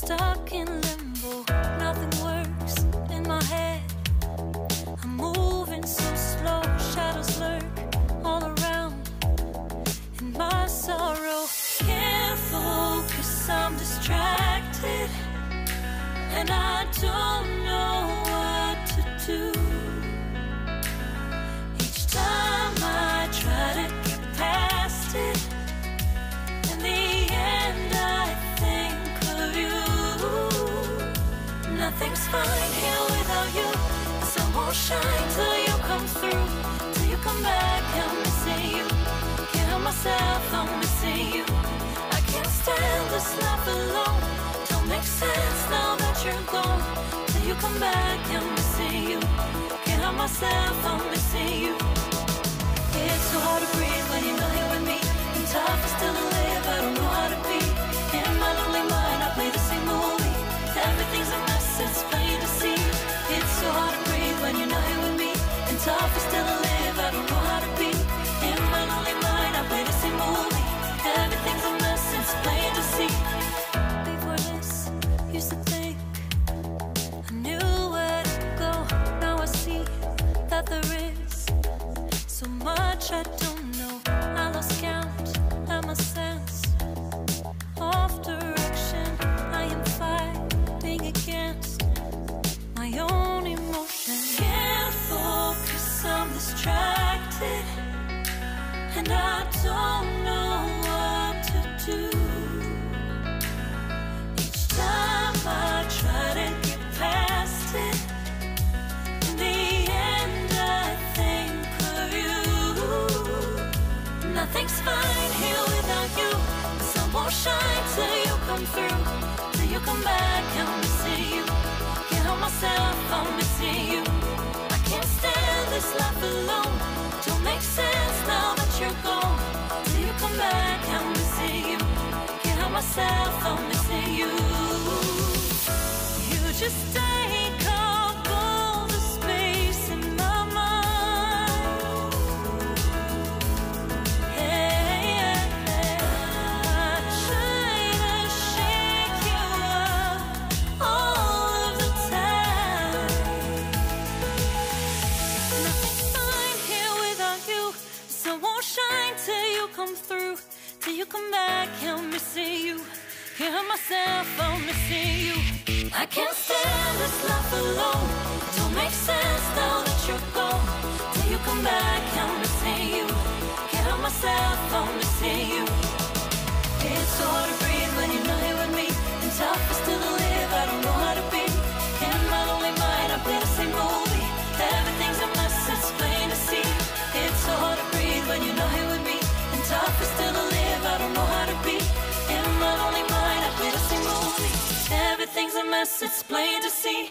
stuck in limbo, nothing works in my head. I'm moving so slow, shadows lurk all around in my sorrow. Can't focus, I'm distracted, and I don't know what to do. Each time I try to get past it, in the end I think of you. Nothing's fine here without you. The sun won't shine till you come through, till you come back. I'm missing you. Can't help myself, I'm missing you. I can't stand this life alone. Don't make sense now that you're gone. Till you come back, I'm missing you. Can't help myself, I'm missing you. It's so hard to breathe when you're not here with me. And tough is still to live, I don't know how to be. In my lonely mind, I play the same movie. Everything's a mess, it's plain to see. It's so hard to breathe when you're not here with me. And tough is still to live, I don't know how to be. In my lonely mind, I play the same movie. Everything's a mess, it's plain to see. Before this, used to think I knew where to go. Now I see that there is so much I don't know. I lost count and my sense of direction. I am fighting against my own emotion. Can't focus, I'm distracted, and I don't know what to do. Each time I try to get past it, in the end I think of you. Nothing's fine here without you. The sun won't shine till you come through, till you come back. I'm missing you. Can't help myself, I'm missing you. I can't stand this life alone. Don't make sense now that you're gone. Till you come back, I'm missing you. Can't help myself, I'm missing you. You just take up all the space in my mind. Hey, I try to shake you up all of the time. Nothing's fine here without you. The sun won't shine till you come through, till you come back. I'm missing you. Can't help myself, I'm missing you. I can't stand this life alone. Don't make sense now that you're gone. Till you come back, I'm missing you. Can't help myself, I'm missing you. It's so hard to breathe when you're not here with me. And tough is still to live, I don't know how to be. In my lonely mind, I play the same movie. Everything's a mess, it's plain to see. It's so hard to breathe when you're not here with me. And tough is still to live, I don't know how to be. In my lonely mind, I play the same movie. Everything's a mess, it's plain to see.